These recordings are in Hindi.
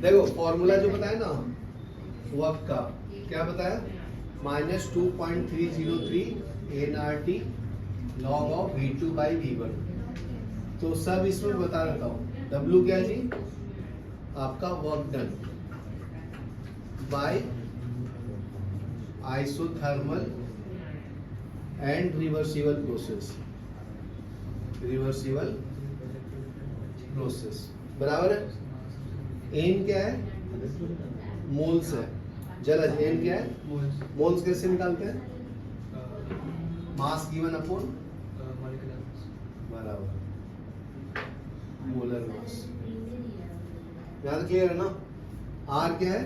देखो फॉर्मूला जो बताया ना वर्क का, क्या बताया, -2.303 nRT log of V2 by V1। तो सब इसमें बता देता हूँ। W क्या है जी, आपका work done by isothermal and reversible process, बराबर है। एन क्या है, मोल्स है। जलज एन क्या है, मोल्स कैसे निकालते हैं, मास गिवन अपॉन बराबर मोलर मास। याद क्लियर है ना। आर क्या है,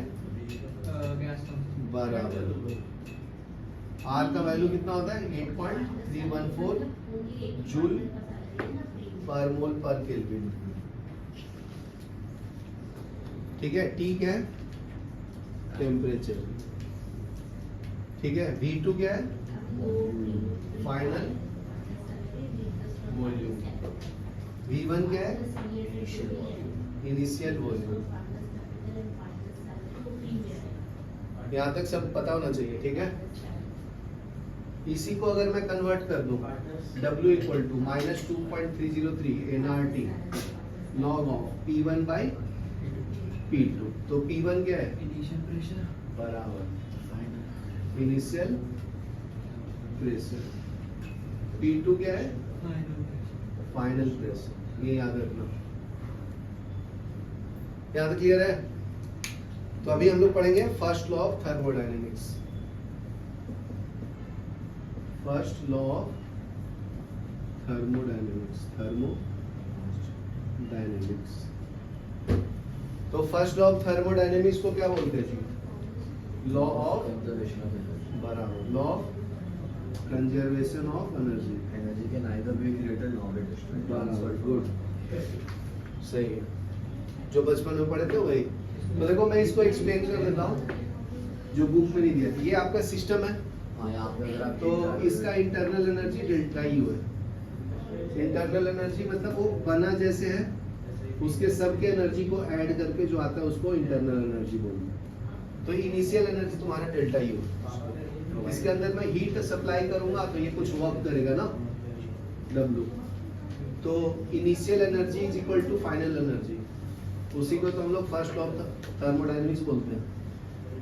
बराबर आर का वैल्यू कितना होता है 8.314 जूल पर मोल पर केल्विन। ठीक है। टी क्या है, टेम्परेचर। ठीक है। V2 क्या है, फाइनल वॉल्यूम। V1 क्या है, इनिशियल वॉल्यूम। यहां तक सब पता होना चाहिए। ठीक है। इसी को अगर मैं कन्वर्ट कर दूं, W equal to -2.303 nRT log of P1 by P2। तो P1 क्या है, इनिशियल प्रेशर बराबर इनिशियल प्रेशर। P2 क्या है, फाइनल प्रेशर। ये याद रखना। यहाँ तक क्लियर है। तो अभी हम लोग पढ़ेंगे first law of thermodynamics. First law of thermodynamics, तो फर्स्ट लॉ ऑफ थर्मोडायनेमिक्स को क्या बोलते हैं जी, लॉ ऑफ बराबर law of conservation of energy के नाइदर बी ग्रेटर नॉट बराबर। गुड, सही है। जो बचपन में पढ़े थे वही। तो देखो मैं इसको एक्सप्लेन कर देता हूँ जो बुक में नहीं दिया था। ये आपका सिस्टम है। तो इसका इंटरनल एनर्जी डेल्टा यू है। इंटरनल एनर्जी मतलब वो बना जैसे है, उसके सबके एनर्जी को ऐड करके जो आता है उसको इंटरनल एनर्जी बोलते हैं। तो इनिशियल एनर्जी तुम्हारा डेल्टा यू। इसके अंदर मैं हीट सप्लाई करूंगा तो ये कुछ वर्क करेगा ना, W। तो initial energy is equal to final energy. उसी को तो हम लोग फर्स्ट लॉ ऑफ थर्मोडायनेमिक्स बोलते हैं,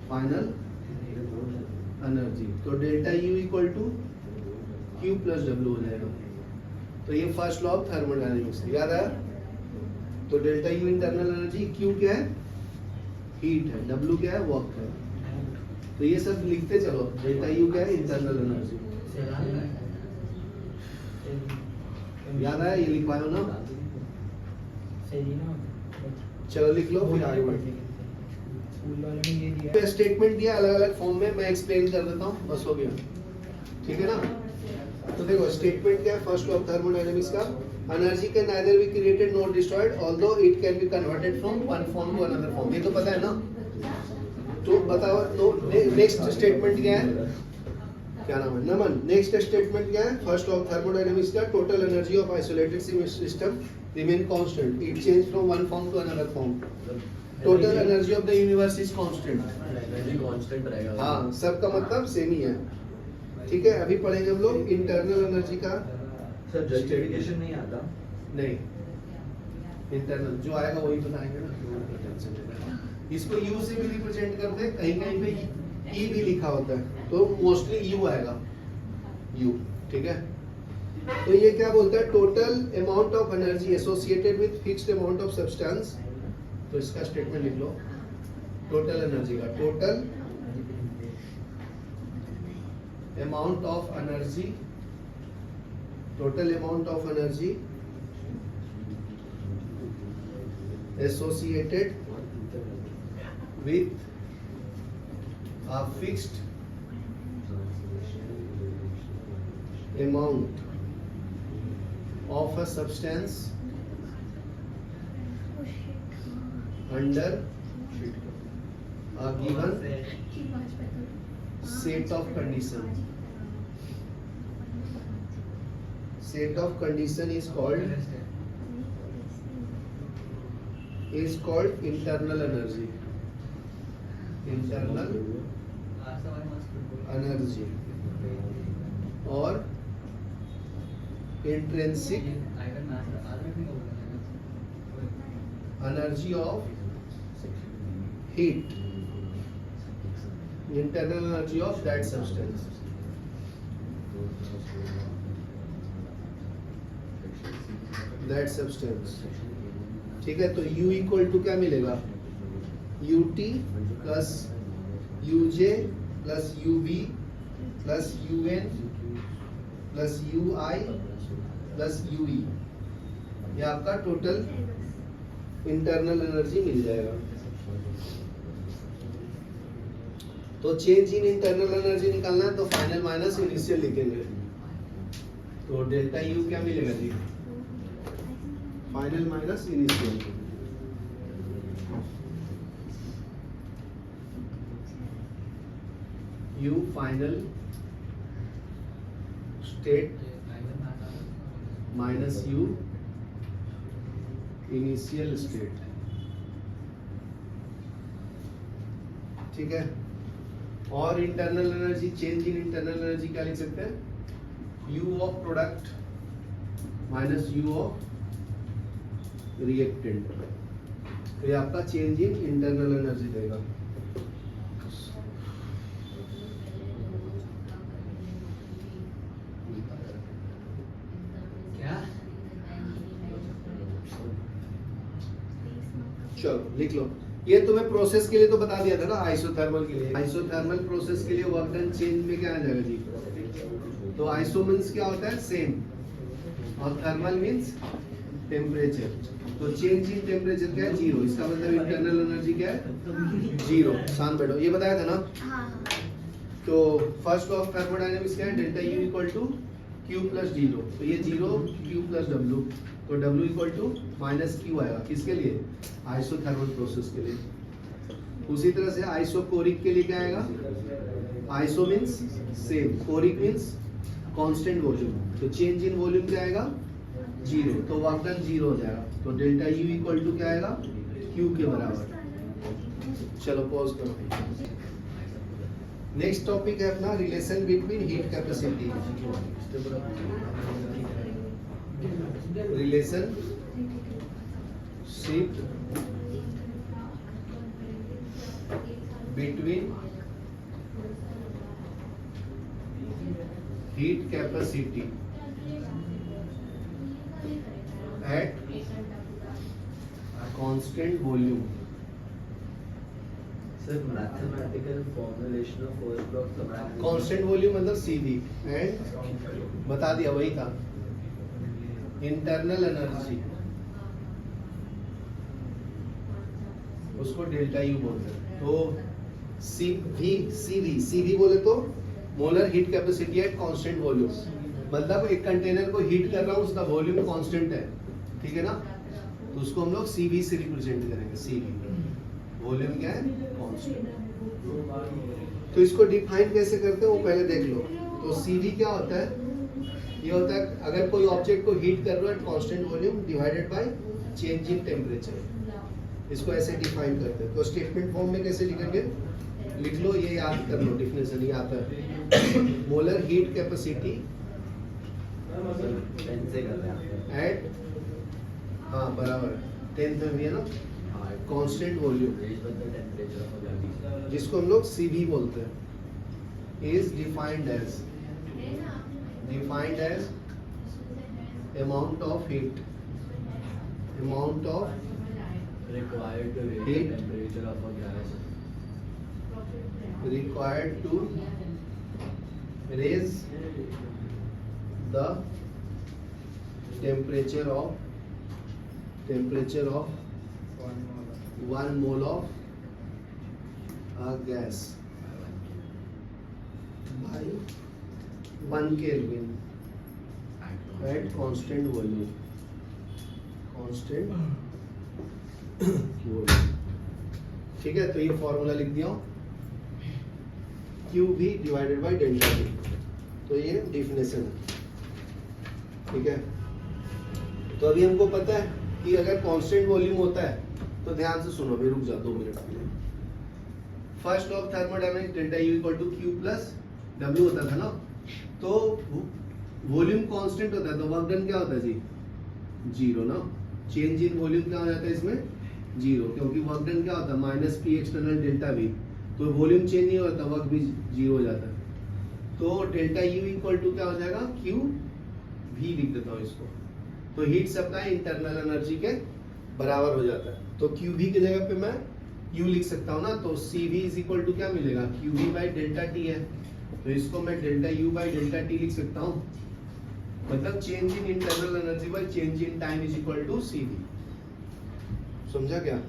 फाइनल एनर्जी। तो delta U equal to Q plus W हो जाएगा। तो ये फर्स्ट लॉ ऑफ थर्मोडायनेमिक्स याद आया। तो delta you internal energy, Q क्या है, हीट है, W क्या है, वर्क है। तो ये सब लिखते चलो। डेल्टा यू क्या है, इंटरनल एनर्जी। याद आया, ये लिखवाओ ना। चलो लिख लो, फिर आगे बढ़ेंगे। स्टेटमेंट दिया अलग अलग फॉर्म में, मैं एक्सप्लेन कर देता हूँ, बस हो गया। ठीक है ना। तो देखो स्टेटमेंट क्या है फर्स्ट लॉ ऑफ थर्मोडायनेमिक्स का, energy can neither be created not destroyed although it can be converted from one form to another form. ये तो पता है ना। तो बताओ, तो नेक्स्ट स्टेटमेंट क्या है, क्या नाम है, नमन। नेक्स्ट स्टेटमेंट क्या है फर्स्ट लॉ ऑफ थर्मोडायनेमिक्स का, total energy of isolated system remain constant, it change from one form to another form. Total energy of the universe is constant. Energy constant रहेगा। हाँ, सबका मतलब सेम ही है। ठीक है। अभी पढ़ेंगे हम लोग इंटरनल एनर्जी का। सर जस्टिफिकेशन नहीं आता, नहीं, इंटरनल जो आएगा वही बताएंगे ना, टेंशन लेना। इसको यू से भी रिप्रेजेंट करते हैं, कहीं कहीं पे ई भी लिखा होता है, तो मोस्टली यू आएगा, यू। ठीक है। तो ये क्या बोलता है, total amount of energy associated with fixed amount of substance. तो इसका स्टेटमेंट लिख लो, टोटल एनर्जी का, total amount of energy, total amount of energy associated with a fixed amount of a substance under a given set of condition. Set of condition is called is called internal energy, internal energy, और intrinsic energy of heat, internal energy of that substance. That substance, ठीक है। तो U इक्वल टू क्या मिलेगा, UT plus UJ plus UV plus UN plus UI plus UE, ये आपका टोटल इंटरनल एनर्जी मिल जाएगा। तो चेंज इन इंटरनल एनर्जी निकालना है तो फाइनल माइनस इनिशियल लिखेंगे। तो डेल्टा U क्या मिलेगा जी, final minus initial. U final state minus U initial state, ठीक है। और internal energy, change in internal energy क्या लिख सकते हैं, U of product minus U of reactant. तो ये आपका चेंज इन इंटरनल एनर्जी देगा। क्या? चलो लिख लो। ये तुम्हें प्रोसेस के लिए तो बता दिया था ना, आइसोथर्मल के लिए। आइसोथर्मल प्रोसेस के लिए वर्क डन चेंज में क्या आ जाएगा जी, तो आइसो मींस क्या होता है, सेम, और थर्मल मींस टेम्परेचर। तो चेंज इन टेम्परेचर क्या है, जीरो। इसका मतलब इंटरनल एनर्जी क्या है, जीरो। शांत बैठो, ये बताया था ना। तो फर्स्ट ऑफ थर्मोडायनेमिक्स क्या है, delta U equal to Q plus zero. तो ये जीरो Q प्लस W, तो W equal to minus Q आएगा। किसके लिए, आइसोथर्मल प्रोसेस के लिए। उसी तरह से आइसोकोरिक के लिए क्या आएगा, iso means same, choric means constant volume. तो चेंज इन वॉल्यूम क्या आएगा, जीरो। तो वर्क डन जीरो हो जाएगा। तो डेल्टा U इक्वल टू क्या आएगा, Q के बराबर। चलो पॉज करो। नेक्स्ट टॉपिक है अपना relation between heat capacity. Relation ship between heat capacity at constant volume। Sir mathematical formulation of first block constant volume मतलब CV, एंड बता दिया वही था इंटरनल एनर्जी, उसको डेल्टा U बोलते हैं। तो CV बोले तो molar heat capacity at constant volume, मतलब एक कंटेनर को हीट कर रहा हूँ, उसका वॉल्यूम कांस्टेंट है, ठीक है ना। तो उसको हम लोग CV से रिप्रेजेंट करेंगे। CV वॉल्यूम क्या है, कांस्टेंट। तो इसको डिफाइन कैसे करते हैं वो पहले देख लो। तो CV क्या होता है, ये होता है अगर कोई ऑब्जेक्ट को हीट कर रहा है constant volume divided by change in temperature. इसको ऐसे डिफाइन करते हैं। तो स्टेटमेंट फॉर्म में कैसे लिखेंगे, लिख लो, ये याद कर लो, डेफिनेशन ये आता है। मोलर हीट कैपेसिटी एट, हाँ बराबर 10th में भी है ना, कांस्टेंट वॉल्यूम, जिसको हम लोग CV बोलते हैं, is defined as amount of heat, amount of required to raise Heat. the temperature of a gas. required to raise the temperature of 1 mole of a gas by 1 Kelvin at constant volume, ठीक है। तो ये फॉर्मूला लिख दिया, Q भी डिवाइडेड बाय डेल्टा V। तो ये डेफिनेशन है, ठीक है। तो अभी हमको पता है कि अगर कांस्टेंट वॉल्यूम होता है तो ध्यान से सुनो, भी रुक जा 2 मिनट के लिए। First law of thermodynamics delta U equal to Q plus W होता था ना, तो वॉल्यूम कांस्टेंट होता है तो वर्क डन क्या होता है जी, जीरो ना। चेंज इन वॉल्यूम क्या हो जाता है इसमें, जीरो, क्योंकि वर्क डन क्या होता है minus P external delta V, तो वॉल्यूम चेंज नहीं होता, वर्क भी जीरो हो जाता है। तो डेल्टा यू इक्वल टू क्या हो जाएगा, क्यू वी लिख देता हूँ इसको, तो हीट सप्लाई इंटरनल एनर्जी के बराबर हो जाता है। तो क्यू वी की जगह पे मैं यू लिख सकता हूँ ना, तो C V is equal to क्या मिलेगा, Q V by delta T है, तो इसको मैं delta U by delta T लिख सकता हूँ, मतलब change in internal energy by change in time is equal to C V. समझा क्या,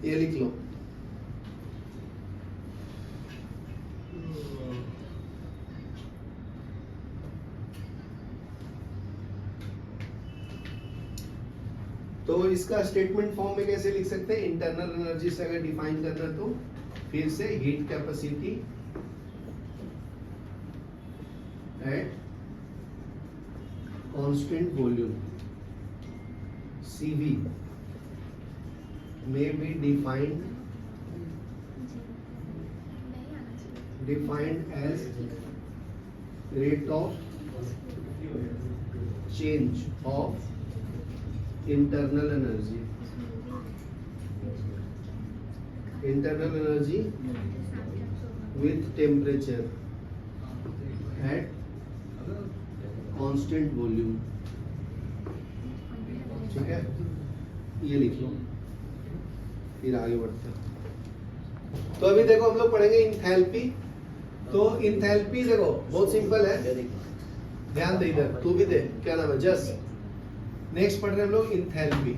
ये लिख लो। तो इसका स्टेटमेंट फॉर्म में कैसे लिख सकते हैं, इंटरनल एनर्जी से अगर डिफाइन करना तो फिर से heat capacity at constant volume CV may be defined as rate of change of internal energy with temperature at constant volume। ठीक है, ये लिख लो, फिर आगे बढ़ते हैं। तो अभी देखो हम लोग पढ़ेंगे इंथैल्पी। तो इंथैल्पी देखो बहुत सिंपल है, ध्यान दे इधर, तू भी दे, क्या नाम है जस। नेक्स्ट पढ़ रहे हैं हम लोग इंथैल्पी,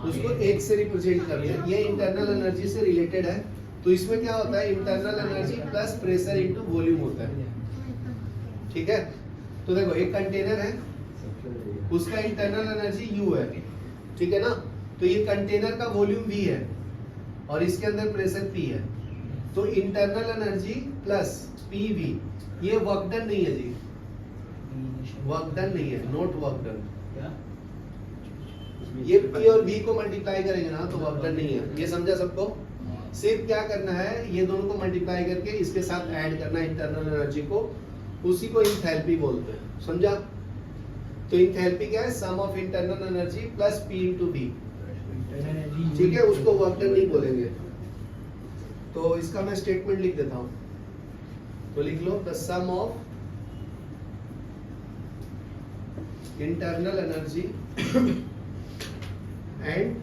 उसको एक से रिप्रेजेंट करते हैं, ये इंटरनल एनर्जी से रिलेटेड है। तो इसमें क्या होता है, internal energy plus pressure into volume होता है। ठीक है, तो देखो एक कंटेनर है, उसका इंटरनल एनर्जी U है, ठीक है ना, तो ये कंटेनर का वॉल्यूम V है और इसके अंदर प्रेशर P है, तो इंटरनल एनर्जी प्लस PV, ये वर्क डन नहीं है जी, वर्क डन नहीं है, नॉट वर्क डन। ये P और V को मल्टीप्लाई करेंगे ना तो वर्क डन नहीं है, ये समझा सबको। सिर्फ क्या करना है, ये दोनों को मल्टीप्लाई करके इसके साथ ऐड करना इंटरनल एनर्जी को, उसी को इंथैल्पी बोलते हैं, समझा। तो इंथैल्पी क्या है, sum of internal energy plus P into V, ठीक है, उसको वर्क डन नहीं बोलेंगे। तो इसका मैं स्टेटमेंट लिख देता हूं, तो लिख लो the sum of internal energy and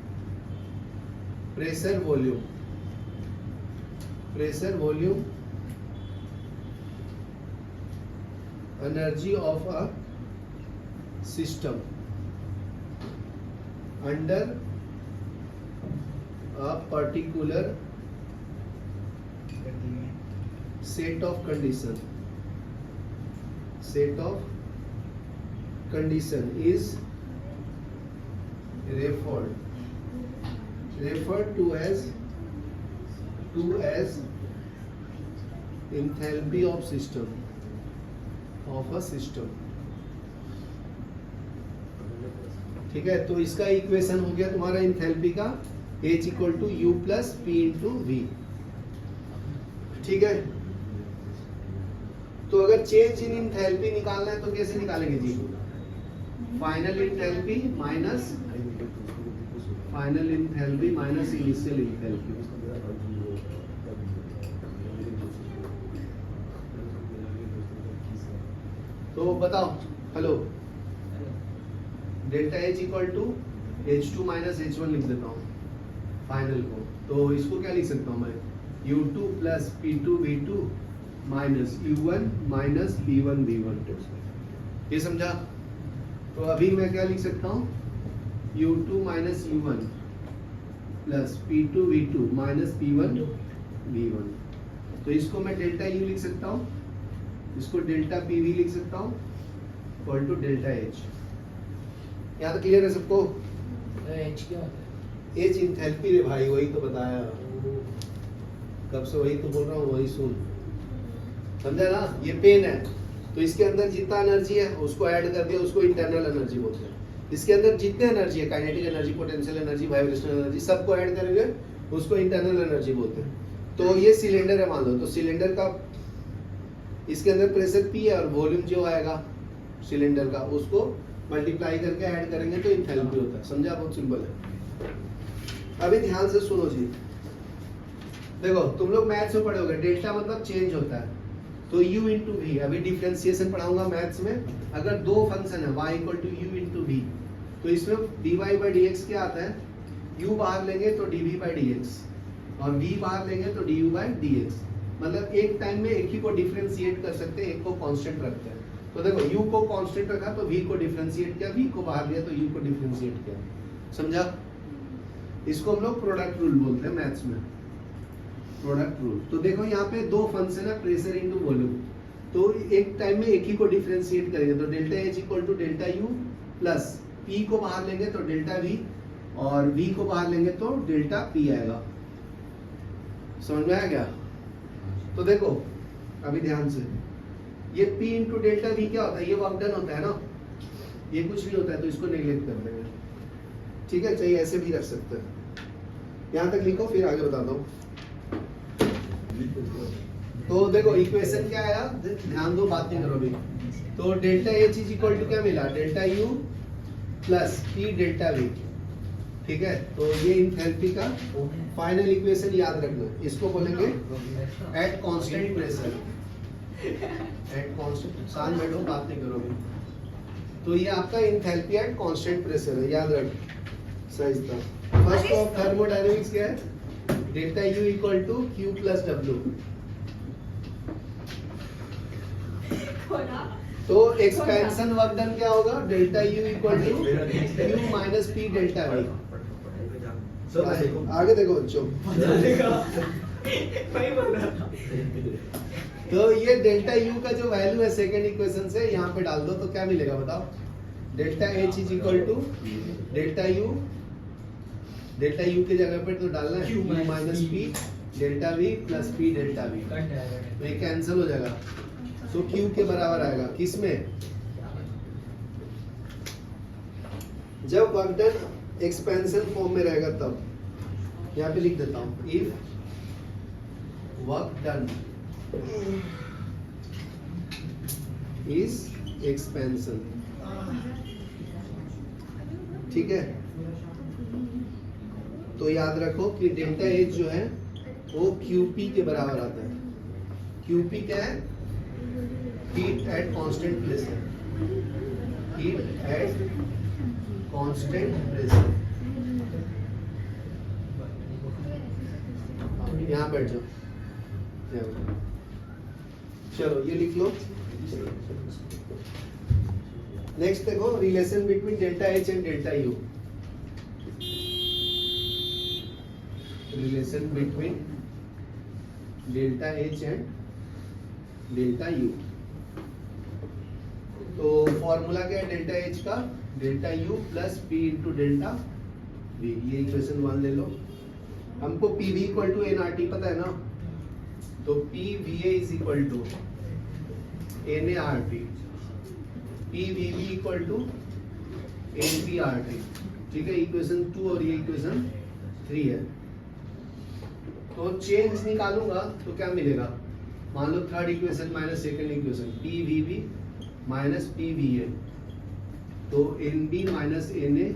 pressure volume energy of a system under a particular set of condition is referred to as enthalpy of a system। ठीक है, तो इसका इक्वेशन हो गया तुम्हारा इंथैल्पी का, H equal to U plus P into V। ठीक है, तो अगर चेंज इन इंथैल्पी निकालना है तो कैसे निकालेंगे जी, final enthalpy minus initial enthalpy. तो बताओ, hello, delta H equal to H2 minus H1 लिख देता हूँ फाइनल को, तो इसको क्या लिख सकता हूँ मैं, U2 plus P2 V2 minus U1 minus P1 V1। ये समझा। तो अभी मैं क्या लिख सकता हूँ, U2 minus U1 plus P2 V2 minus P1 V1। तो इसको मैं डेल्टा U लिख सकता हूँ, इसको डेल्टा PV लिख सकता हूँ, इक्वल टू डेल्टा H। यहाँ तो क्लियर है सबको। H क्या होता है? H इंथैल्पी रे भाई, वही तो बताया, कब से वही तो बोल रहा हूँ, वही सुन, समझा ना। ये पेन है, तो इसके अंदर जितना एनर्जी है उसको ऐड कर दिया, उसको इंटरनल एनर्जी बोलते हैं। इसके अंदर जितने एनर्जी है, kinetic energy, potential energy, vibrational energy, सबको ऐड करेंगे, उसको इंटरनल एनर्जी बोलते हैं। तो ये सिलेंडर है मान लो, तो सिलेंडर का इसके अंदर प्रेशर P है और वॉल्यूम जो आएगा सिलेंडर का उसको मल्टीप्लाई करके ऐड करेंगे तो इंथैल्पी होता है। समझा? बहुत सिंपल है। अभी ध्यान से सुनो जी, देखो तुम लोग मैथ्स में पढ़े होगे, डेल्टा मतलब चेंज होता है, तो u इंटू वी। अभी डिफरेंशिएशन पढ़ाऊंगा मैथ्स में। अगर दो फंक्शन है y equal to U into V, तो इसमें dy बाई डी एक्स क्या आता है, u बाहर लेंगे तो dv बाई डी एक्स और v बाहर लेंगे तो du बाई डी एक्स। मतलब एक टाइम में एक ही को डिफरेंशिएट कर सकते हैं, एक को कांस्टेंट रखते हैं। तो देखो u को कांस्टेंट रखा तो v को डिफरेंशिएट किया, v को बाहर लिया तो u को डिफरेंशिएट किया। समझा? इसको हम लोग प्रोडक्ट रूल बोलते हैं मैथ्स में, प्रोडक्ट रूल। तो देखो यहाँ पे दो फंक्शन है, प्रेशर इनटू वॉल्यूम, तो एक टाइम में एक ही को डिफरेंशिएट करेंगे तो delta H equal to delta U plus P को बाहर लेंगे तो डेल्टा वी और वी को बाहर लेंगे तो डेल्टा पी आएगा। समझ में आया क्या? तो देखो अभी ध्यान से, ये P इंटू डेल्टा वी क्या होता है, ये वर्क डन होता है ना, ये कुछ नहीं होता है तो इसको नेग्लेक्ट कर देंगे। ठीक है, चाहिए ऐसे भी रख सकते हैं। यहाँ तक लिखो फिर आगे बताता हूँ। तो देखो इक्वेशन क्या आया, ध्यान दो, बात नहीं करो अभी। तो delta H is equal to क्या मिला, delta U plus P delta V. ठीक है, तो ये इंथैल्पी का फाइनल इक्वेशन याद रखना, इसको बोलेंगे eight constant pressure. At constant, शांत बैठो, बात नहीं करो अभी। तो ये आपका इंथैल्पी एट कांस्टेंट प्रेशर है, याद रख सही था। फर्स्ट ऑफ थर्मोडायनेमिक्स क्या है, delta U equal to Q plus W. तो एक्सपेंशन वर्क डन क्या होगा, delta U equal to Q minus P delta V. आगे देखो बच्चों, तो ये डेल्टा यू का जो वैल्यू है सेकंड इक्वेशन से यहाँ पे डाल दो तो क्या मिलेगा बताओ, delta H is equal to delta U की जगह पे तो डालना है Q minus P delta V plus P delta V, तो ये कैंसिल हो जाएगा। तो क्यू के बराबर आएगा किसमें, जब वर्क डन एक्सपेंशन फॉर्म में रहेगा तब। यहाँ पे लिख देता हूं, if work done is expansion. ठीक है, तो याद रखो कि डेल्टा एच जो है वो क्यूपी के बराबर आता है। क्यूपी क्या है, heat at constant pressure. Heat at constant pressure. यहाँ बैठ जाओ, चलो ये लिख लो। नेक्स्ट देखो, relation between delta H and delta U. Relation between delta H and delta U. तो फॉर्मूला क्या है डेल्टा एच का, delta U plus P into delta V. ये इक्वेशन 1 ले लो। हमको P V equal to N R T पता है ना, तो P V A is equal to N A R T, P V V equal to N P R T. ठीक है, इक्वेशन 2 और ये इक्वेशन 3 है। तो चेंज निकालूंगा तो क्या मिलेगा, मान लो third equation minus second equation, P V B minus P V A, तो N B minus N A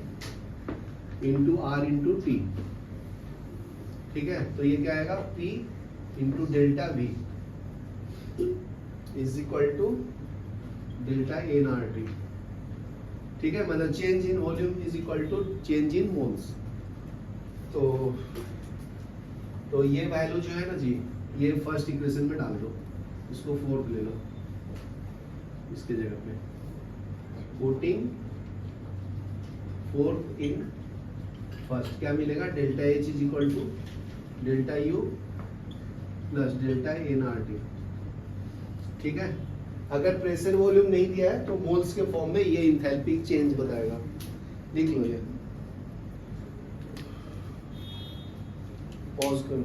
into R into T. ठीक है, तो ये क्या आएगा, P into delta V is equal to delta N R T. ठीक है, मतलब change in volume is equal to change in moles. तो ये वैल्यू जो है ना जी, ये फर्स्ट इक्वेशन में डाल दो, इसको फोर्थ ले लो इसके जगह पे, पुटिंग फोर्थ इन फर्स्ट, क्या मिलेगा, delta H is equal to delta U plus delta N R T. ठीक है, अगर प्रेशर वॉल्यूम नहीं दिया है तो मोल्स के फॉर्म में ये इंथैल्पी चेंज बताएगा। लिख लो ये, पॉज करो।